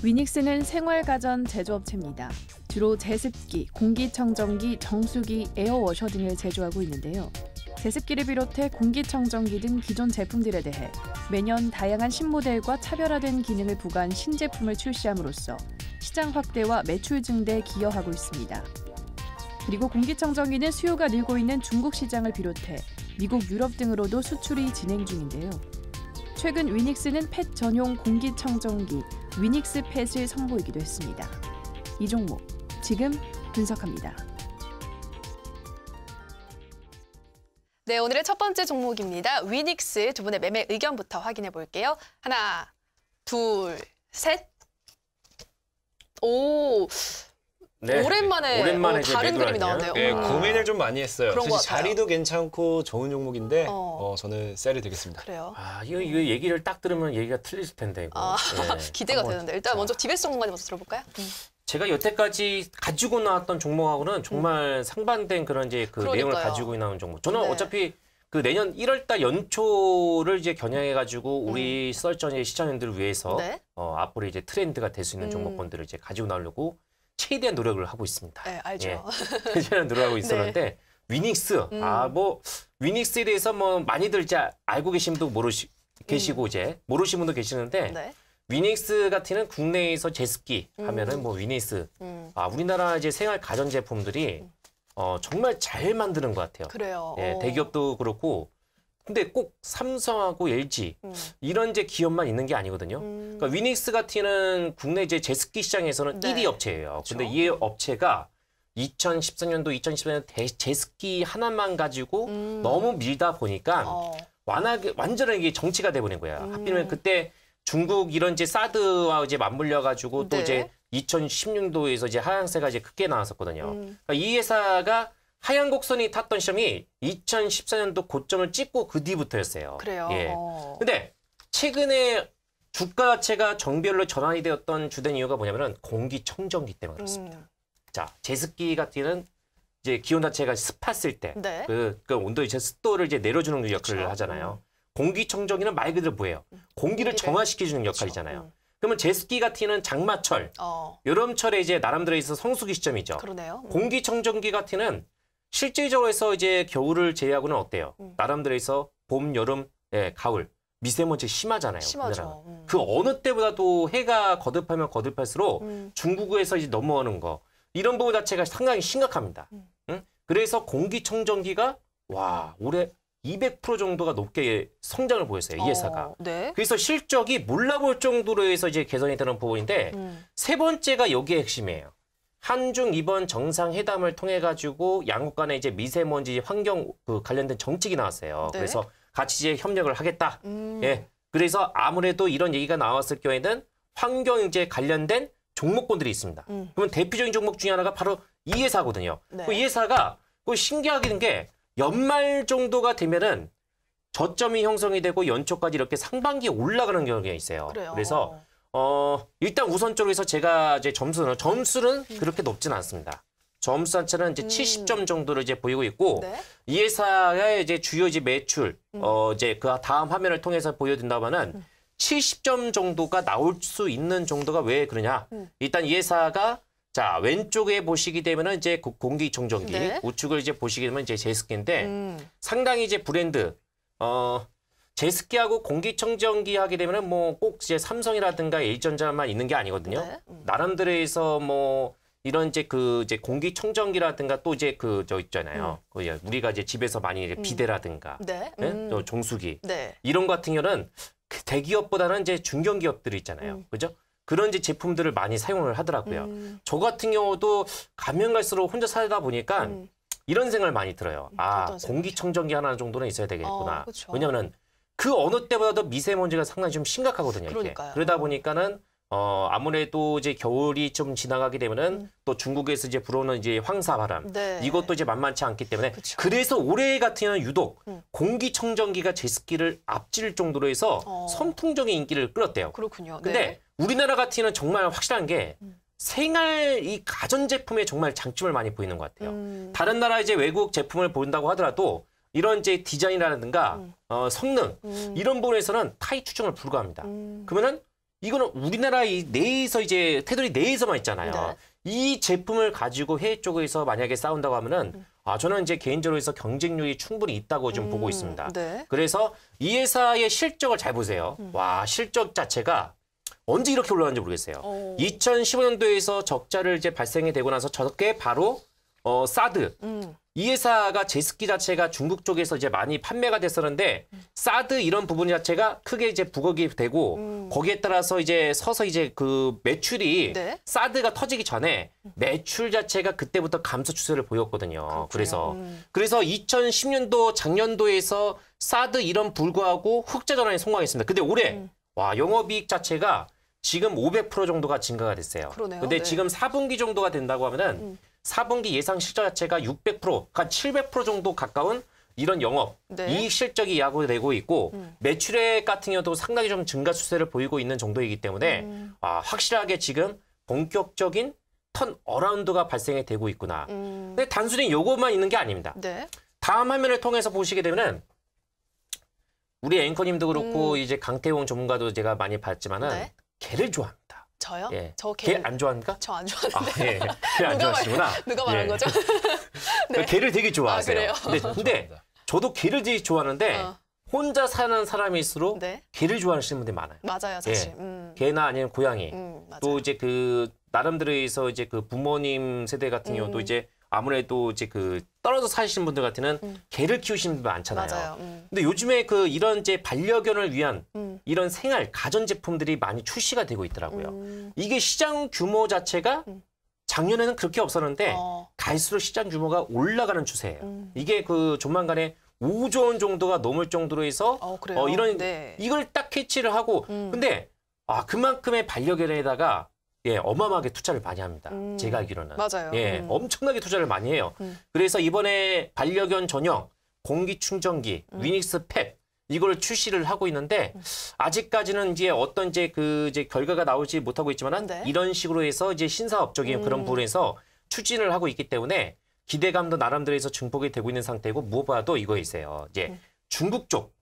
위닉스는 생활가전 제조업체입니다. 주로 제습기, 공기청정기, 정수기, 에어워셔 등을 제조하고 있는데요. 제습기를 비롯해 공기청정기 등 기존 제품들에 대해 매년 다양한 신모델과 차별화된 기능을 부과한 신제품을 출시함으로써 시장 확대와 매출 증대에 기여하고 있습니다. 그리고 공기청정기는 수요가 늘고 있는 중국 시장을 비롯해 미국, 유럽 등으로도 수출이 진행 중인데요. 최근 위닉스는 펫 전용 공기청정기 위닉스 펫을 선보이기도 했습니다. 이 종목 지금 분석합니다. 네, 오늘의 첫 번째 종목입니다. 위닉스 두 분의 매매 의견부터 확인해 볼게요. 하나, 둘, 셋. 오, 네. 오랜만에 다른 그림이 나왔네요. 네, 고민을 좀 많이 했어요. 그런 것 사실 같아요. 자리도 괜찮고 좋은 종목인데 저는 셀이 되겠습니다. 그래요. 이거 얘기를 딱 들으면 얘기가 틀릴 텐데 이거. 네. 기대가 되는데 일단 먼저 디베스 전문가님 먼저 들어볼까요? 제가 여태까지 가지고 나왔던 종목하고는 정말 상반된 그런 이제 그 내용을 가지고 나온 종목. 저는 어차피 그 내년 1월달 연초를 이제 겨냥해가지고 우리 썰전의 시청자님들을 위해서 앞으로 이제 트렌드가 될 수 있는 종목군들을 이제 가지고 나오려고 최대한 노력을 하고 있습니다. 네, 알죠. 예. 최대한 노력하고 있었는데 위닉스, 뭐 위닉스에 대해서 뭐 많이들 이제 알고 계신 분도 계시고 이제 모르시는 분도 계시는데. 위닉스 같은 국내에서 제습기 하면은 뭐 위닉스. 우리나라 이제 생활 가전 제품들이 정말 잘 만드는 것 같아요. 그래요. 예, 대기업도 그렇고. 근데 꼭 삼성하고 LG 이런 이제 기업만 있는 게 아니거든요. 그러니까 위닉스 같은 국내 이제 제습기 시장에서는 1위 업체예요. 근데 이 업체가 2014년도, 2014년 제습기 하나만 가지고 너무 밀다 보니까 완전하게 정치가 돼버린 거야. 하필이면 그때 중국 이런 이제 사드와 이제 맞물려 가지고 또 이제 2016년도에서 이제 하향세가 이제 크게 나왔었거든요. 그러니까 이 회사가 하향 곡선이 탔던 시점이 2014년도 고점을 찍고 그 뒤부터였어요. 그래요. 예. 근데 최근에 주가 자체가 정별로 전환이 되었던 주된 이유가 뭐냐면은 공기청정기 때문에 그렇습니다. 자, 제습기 같은 이제 기온 자체가 습했을 때 그 온도 이제 습도를 이제 내려주는 역할을 하잖아요. 공기청정기는 말 그대로 뭐예요? 공기를 정화시켜주는 역할이잖아요. 그러면 제습기 같은 장마철, 여름철에 이제 나름대로 있어서 성수기 시점이죠. 그러네요. 공기청정기 같은 실질적으로 해서 이제 겨울을 제외하고는 어때요? 나름대로 해서 봄, 여름, 가을 미세먼지 심하잖아요. 심하죠. 그 어느 때보다도 해가 거듭하면 거듭할수록 중국에서 이제 넘어오는 거 이런 부분 자체가 상당히 심각합니다. 그래서 공기청정기가 올해 200% 정도가 높게 성장을 보였어요, 이 회사가. 그래서 실적이 몰라볼 정도로 해서 이제 개선이 되는 부분인데 세 번째가 여기에 핵심이에요. 한중 이번 정상회담을 통해 가지고 양국 간에 이제 미세먼지 환경 관련된 정책이 나왔어요. 그래서 같이 이제 협력을 하겠다. 예. 그래서 아무래도 이런 얘기가 나왔을 경우에는 환경 이제 관련된 종목군들이 있습니다. 그러면 대표적인 종목 중에 하나가 바로 이 회사거든요. 이 회사가 신기하게 된 게 연말 정도가 되면은 저점이 형성이 되고 연초까지 이렇게 상반기에 올라가는 경우가 있어요. 그래서 일단 우선적으로 해서 제가 이제 점수는 그렇게 높진 않습니다. 점수 자체는 이제 70점 정도를 이제 보이고 있고 이 회사의 이제 주요 이제 매출 이제 그 다음 화면을 통해서 보여준다면은 70점 정도가 나올 수 있는 정도가 왜 그러냐? 일단 이 회사가 자, 왼쪽에 보시게 되면은 이제 공기청정기, 우측을 이제 보시게 되면 이제 제습기인데 상당히 이제 브랜드, 제습기하고 공기청정기 하게 되면은 뭐 꼭 이제 삼성이라든가 LG전자만 있는 게 아니거든요. 나름대로 해서 뭐 이런 이제 이제 공기청정기라든가 또 이제 저 있잖아요. 우리가 이제 집에서 많이 이제 비데라든가, 또 종수기 이런 거 같은 경우는 대기업보다는 이제 중견기업들이 있잖아요. 그죠? 그런 이제 제품들을 많이 사용을 하더라고요. 저 같은 경우도 가면 갈수록 혼자 살다 보니까 이런 생각을 많이 들어요. 공기청정기 하나 정도는 있어야 되겠구나. 왜냐하면 그 어느 때보다도 미세먼지가 상당히 좀 심각하거든요. 이게. 그러다 보니까는 아무래도 이제 겨울이 좀 지나가게 되면은 또 중국에서 이제 불어오는 이제 황사바람 이것도 이제 만만치 않기 때문에 그래서 올해 같은 경우는 유독 공기청정기가 제습기를 앞질 정도로 해서 선풍적인 인기를 끌었대요. 그렇군요. 근데 우리나라 같은 경우는 정말 확실한 게 생활 이 가전제품에 정말 장점을 많이 보이는 것 같아요. 다른 나라 이제 외국 제품을 본다고 하더라도 이런 이제 디자인이라든가 성능 이런 부분에서는 타이 추정을 불가합니다. 그러면은 이거는 우리나라 내에서 이제 테두리 내에서만 있잖아요. 네. 이 제품을 가지고 해외 쪽에서 만약에 싸운다고 하면은 저는 이제 개인적으로 해서 경쟁력이 충분히 있다고 좀 보고 있습니다. 네. 그래서 이 회사의 실적을 잘 보세요. 와, 실적 자체가 언제 이렇게 올라갔는지 모르겠어요. 2015년도에서 적자를 이제 발생이 되고 나서 저게 바로 사드. 이 회사가 제습기 자체가 중국 쪽에서 이제 많이 판매가 됐었는데 사드 이런 부분 자체가 크게 이제 부각이 되고 거기에 따라서 이제 서서 이제 그 매출이 네. 사드가 터지기 전에 매출 자체가 그때부터 감소 추세를 보였거든요. 그래서 2010년도 작년도에서 사드 이런 불구하고 흑자 전환에 성공했습니다. 근데 올해 와, 영업이익 자체가 지금 500% 정도가 증가가 됐어요. 그러네요. 근데 네. 지금 4분기 정도가 된다고 하면은 4분기 예상 실적 자체가 600%, 그러니까 700% 정도 가까운 이런 영업 네. 이익 실적이 야구되고 있고 매출액 같은 경우도 상당히 좀 증가 추세를 보이고 있는 정도이기 때문에 확실하게 지금 본격적인 턴 어라운드가 발생이 되고 있구나. 근데 단순히 요것만 있는 게 아닙니다. 네. 다음 화면을 통해서 보시게 되면은 우리 앵커님도 그렇고 이제 강태용 전문가도 제가 많이 봤지만은 네. 개를 좋아합니다. 저요? 예. 저 개 안 좋아합니까? 저 안 좋아하는데. 예. 개 안 좋아하시구나. 누가 말한 예. 거죠? 네. 개를 되게 좋아하세요. 아, 그래요? 근데 저도 개를 되게 좋아하는데 혼자 사는 사람일수록 네. 개를 좋아하시는 분들이 많아요. 맞아요, 사실. 개나 아니면 고양이. 맞아요. 또 이제 그 나름대로해서 이제 그 부모님 세대 같은 경우도 이제 아무래도 이제 그 떨어져 사시는 분들 같으면 개를 키우시는 분들 많잖아요. 맞아요. 근데 요즘에 그 이런 이제 반려견을 위한 이런 생활 가전 제품들이 많이 출시가 되고 있더라고요. 이게 시장 규모 자체가 작년에는 그렇게 없었는데 갈수록 시장 규모가 올라가는 추세예요. 이게 그 조만간에 5조 원 정도가 넘을 정도로 해서 그래요? 이런 네. 이걸 딱 캐치를 하고 근데 그만큼의 반려견에다가 어마어마하게 투자를 많이 합니다. 제가 알기로는. 맞아요. 엄청나게 투자를 많이 해요. 그래서 이번에 반려견 전용 공기충전기 위닉스 팻 이걸 출시를 하고 있는데 아직까지는 이제 어떤 이제 그 이제 결과가 나오지 못하고 있지만은 네. 이런 식으로 해서 이제 신사업적인 그런 부분에서 추진을 하고 있기 때문에 기대감도 나름대로 해서 증폭이 되고 있는 상태고 무엇보다도 이거 있어요. 이제 중국 쪽.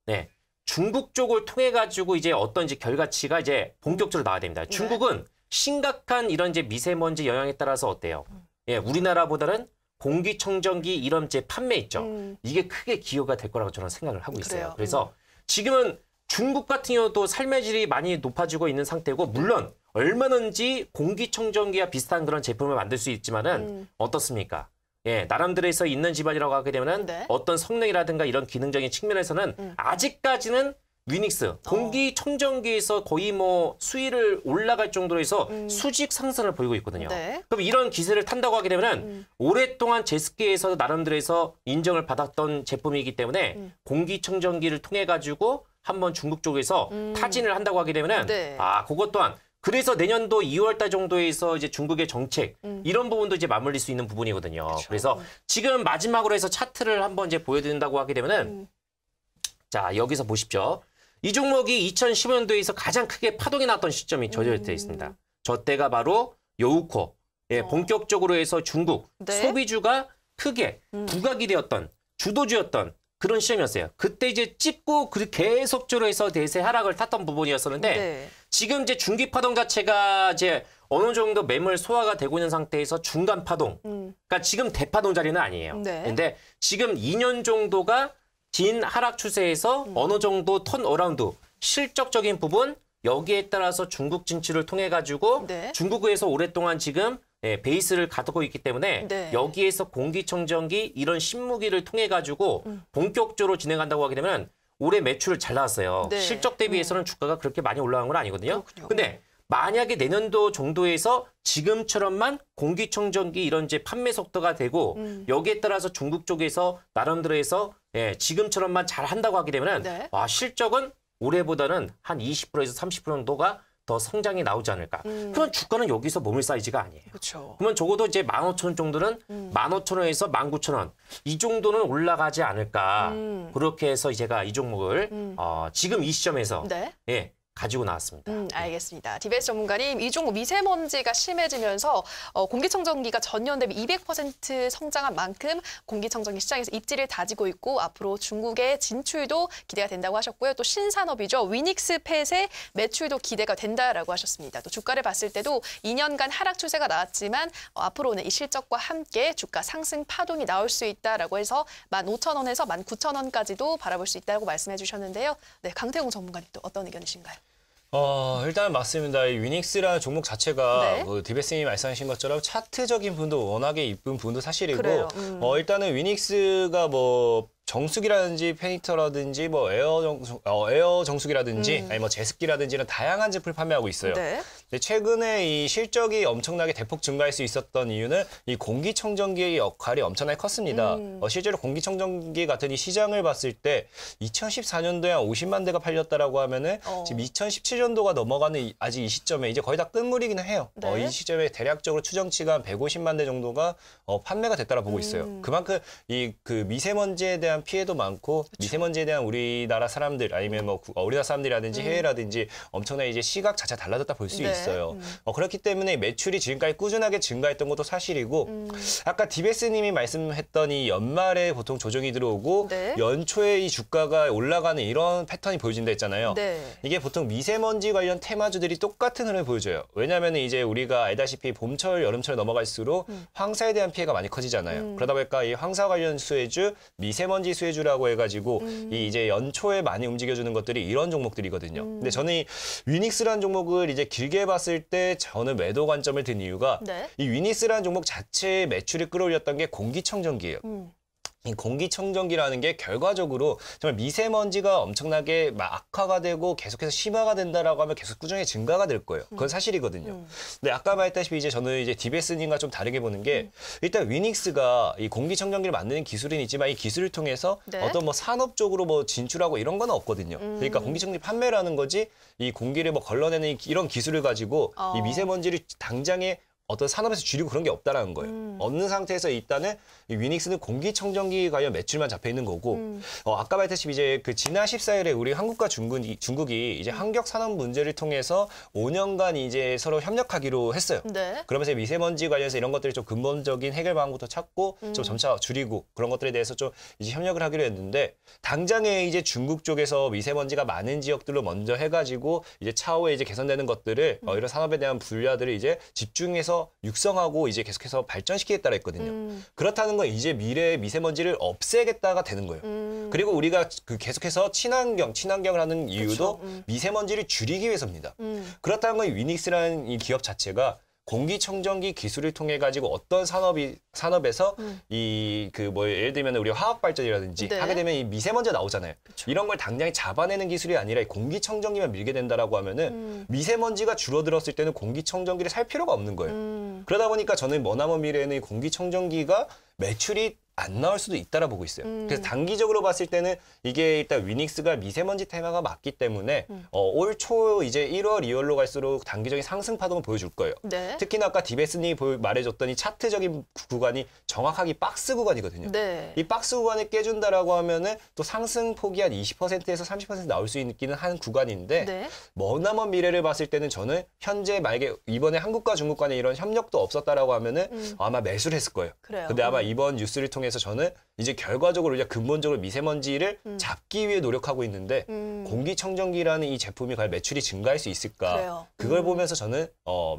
네. 중국 쪽을 통해 가지고 이제 어떤 이제 결과치가 이제 본격적으로 나와야 됩니다. 중국은 심각한 이런 이제 미세먼지 영향에 따라서 어때요? 예, 우리나라보다는 공기청정기 이런 이제 판매 있죠. 이게 크게 기여가 될 거라고 저는 생각을 하고 있어요. 그래요. 그래서 지금은 중국 같은 경우도 삶의 질이 많이 높아지고 있는 상태고 물론 얼마든지 공기청정기와 비슷한 그런 제품을 만들 수 있지만은 어떻습니까? 예, 나름대로에서 있는 집안이라고 하게 되면은 네. 어떤 성능이라든가 이런 기능적인 측면에서는 아직까지는 위닉스 공기청정기에서 거의 뭐 수위를 올라갈 정도로 해서 수직 상승을 보이고 있거든요. 네. 그럼 이런 기세를 탄다고 하게 되면은 오랫동안 제습기에서 나름대로 해서 인정을 받았던 제품이기 때문에 공기청정기를 통해 가지고 한번 중국 쪽에서 타진을 한다고 하게 되면은 네. 그것 또한 그래서 내년도 2월달 정도에서 이제 중국의 정책 이런 부분도 이제 맞물릴 수 있는 부분이거든요. 그쵸. 그래서 지금 마지막으로 해서 차트를 한번 이제 보여드린다고 하게 되면은 자 여기서 보십시오. 이 종목이 2015년도에서 가장 크게 파동이 났던 시점이 저절되어 있습니다. 저 때가 바로 요우코. 예, 본격적으로 해서 중국 네. 소비주가 크게 부각이 되었던 주도주였던 그런 시점이었어요. 그때 이제 찍고 계속적으로 해서 대세 하락을 탔던 부분이었었는데 네. 지금 이제 중기 파동 자체가 이제 어느 정도 매물 소화가 되고 있는 상태에서 중간 파동. 그러니까 지금 대파동 자리는 아니에요. 네. 근데 지금 2년 정도가 긴 하락 추세에서 어느 정도 턴 어라운드 실적적인 부분 여기에 따라서 중국 진출을 통해 가지고 네. 중국에서 오랫동안 지금 베이스를 가두고 있기 때문에 네. 여기에서 공기청정기 이런 신무기를 통해 가지고 본격적으로 진행한다고 하게 되면 올해 매출을 잘 나왔어요. 네. 실적 대비해서는 주가가 그렇게 많이 올라간 건 아니거든요. 그렇군요. 근데 만약에 내년도 정도에서 지금처럼만 공기청정기 이런 이제 판매 속도가 되고 여기에 따라서 중국 쪽에서 나름대로 해서 지금처럼만 잘 한다고 하게 되면은 네. 실적은 올해보다는 한 20%에서 30% 정도가 더 성장이 나오지 않을까. 그러면 주가는 여기서 머물 사이즈가 아니에요. 그렇죠. 그러면 적어도 이제 15,000원 정도는 15,000원에서 19,000원 이 정도는 올라가지 않을까. 그렇게 해서 제가 이 종목을 지금 이 시점에서 네. 가지고 나왔습니다. 알겠습니다. DBS 전문가님, 이 종목 미세먼지가 심해지면서 공기청정기가 전년 대비 200% 성장한 만큼 공기청정기 시장에서 입지를 다지고 있고 앞으로 중국의 진출도 기대가 된다고 하셨고요. 또 신산업이죠. 위닉스 펫의 매출도 기대가 된다라고 하셨습니다. 또 주가를 봤을 때도 2년간 하락 추세가 나왔지만 앞으로는 이 실적과 함께 주가 상승 파동이 나올 수 있다라고 해서 15,000원에서 19,000원까지도 바라볼 수 있다고 말씀해 주셨는데요. 네, 강태공 전문가님 또 어떤 의견이신가요? 일단 맞습니다. 이 위닉스라는 종목 자체가 네. 디베스님이 말씀하신 것처럼 차트적인 부분도 워낙에 이쁜 부분도 사실이고 그래요. 일단은 위닉스가 뭐 정수기라든지 페니터라든지 뭐 에어 정수기라든지 아니 뭐 제습기라든지 이런 다양한 제품을 판매하고 있어요. 네. 근데 최근에 이 실적이 엄청나게 대폭 증가할 수 있었던 이유는 이 공기청정기의 역할이 엄청나게 컸습니다. 실제로 공기청정기 같은 이 시장을 봤을 때 2014년도에 한 50만 대가 팔렸다라고 하면은 지금 2017년도가 넘어가는 아직 이 시점에 이제 거의 다 끝물이긴 해요. 네. 이 시점에 대략적으로 추정치가 한 150만 대 정도가 판매가 됐다라 보고 있어요. 그만큼 이 그 미세먼지에 대한 피해도 많고 그쵸. 미세먼지에 대한 우리나라 사람들 아니면 뭐 우리나라 사람들이라든지 해외라든지 엄청나게 이제 시각 자체가 달라졌다 볼 수 있어요. 그렇기 때문에 매출이 지금까지 꾸준하게 증가했던 것도 사실이고 아까 디베스님이 말씀했던 이 연말에 보통 조정이 들어오고 네. 연초에 이 주가가 올라가는 이런 패턴이 보여진다 했잖아요. 네. 이게 보통 미세먼지 관련 테마주들이 똑같은 흐름을 보여줘요. 왜냐하면 이제 우리가 알다시피 봄철, 여름철 넘어갈수록 황사에 대한 피해가 많이 커지잖아요. 그러다 보니까 이 황사 관련 수혜주, 미세먼지 수혜주라고 해가지고 이 이제 연초에 많이 움직여주는 것들이 이런 종목들이거든요. 근데 저는 이 위닉스라는 종목을 이제 길게 봤을 때 저는 매도 관점을 든 이유가 네. 이 위닉스라는 종목 자체의 매출을 끌어올렸던 게 공기청정기예요. 이 공기청정기라는 게 결과적으로 정말 미세먼지가 엄청나게 악화가 되고 계속해서 심화가 된다라고 하면 계속 꾸준히 증가가 될 거예요. 그건 사실이거든요. 근데 아까 말했다시피 이제 저는 이제 디베스님과 좀 다르게 보는 게 일단 위닉스가 이 공기청정기를 만드는 기술은 있지만 이 기술을 통해서 네. 어떤 뭐 산업 쪽으로 뭐 진출하고 이런 건 없거든요. 그러니까 공기청정기 판매라는 거지 이 공기를 뭐 걸러내는 이런 기술을 가지고 이 미세먼지를 당장에 어떤 산업에서 줄이고 그런 게 없다라는 거예요. 없는 상태에서 일단은 이 위닉스는 공기청정기 관련 매출만 잡혀 있는 거고 아까 말했다시피 이제 그 지난 14일에 우리 한국과 중국이 이제 환경 산업 문제를 통해서 5년간 이제 서로 협력하기로 했어요. 네. 그러면서 미세먼지 관련해서 이런 것들이 좀 근본적인 해결 방안부터 찾고 좀 점차 줄이고 그런 것들에 대해서 좀 이제 협력을 하기로 했는데 당장에 이제 중국 쪽에서 미세먼지가 많은 지역들로 먼저 해가지고 이제 차후에 이제 개선되는 것들을 이런 산업에 대한 분야들을 이제 집중해서 육성하고 이제 계속해서 발전시키겠다라 했거든요. 그렇다는 건 이제 미래의 미세먼지를 없애겠다가 되는 거예요. 그리고 우리가 그 계속해서 친환경을 하는 이유도 미세먼지를 줄이기 위해서입니다. 그렇다는 건 위닉스라는 이 기업 자체가 공기청정기 기술을 통해 가지고 어떤 산업에서 이 그 뭐 예를 들면 우리 화학 발전이라든지 네. 하게 되면 이 미세먼지가 나오잖아요. 그쵸. 이런 걸 당장에 잡아내는 기술이 아니라 이 공기청정기만 밀게 된다라고 하면은 미세먼지가 줄어들었을 때는 공기청정기를 살 필요가 없는 거예요. 그러다 보니까 저는 머나먼 미래에는 이 공기청정기가 매출이 안 나올 수도 있다라 보고 있어요. 그래서 단기적으로 봤을 때는 이게 일단 위닉스가 미세먼지 테마가 맞기 때문에 올 초 이제 1월, 2월로 갈수록 단기적인 상승 파동을 보여줄 거예요. 네. 특히나 아까 디베스님이 말해줬던 이 차트적인 구간이 정확하게 박스 구간이거든요. 네. 이 박스 구간을 깨준다라고 하면은 또 상승 폭이 한 20%에서 30% 나올 수 있기는 한 구간인데 네. 머나먼 미래를 봤을 때는 저는 현재 만약에 이번에 한국과 중국 간에 이런 협력도 없었다라고 하면은 아마 매수를 했을 거예요. 그래요. 근데 아마 이번 뉴스를 통해서 저는 이제 결과적으로 우리가 근본적으로 미세먼지를 잡기 위해 노력하고 있는데 공기청정기라는 이 제품이 과연 매출이 증가할 수 있을까? 그래요. 그걸 보면서 저는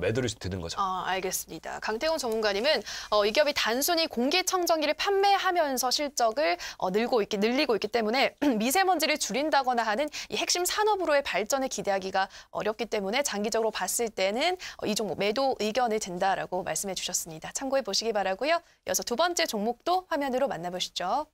매도를 드는 거죠. 알겠습니다. 강태훈 전문가님은 이 기업이 단순히 공기청정기를 판매하면서 실적을 늘리고 있기 때문에 미세먼지를 줄인다거나 하는 이 핵심 산업으로의 발전을 기대하기가 어렵기 때문에 장기적으로 봤을 때는 이 종목 매도 의견을 든다라고 말씀해 주셨습니다. 참고해 보시기 바라고요. 이어서 두 번째 종목도 화면으로 만나보시죠.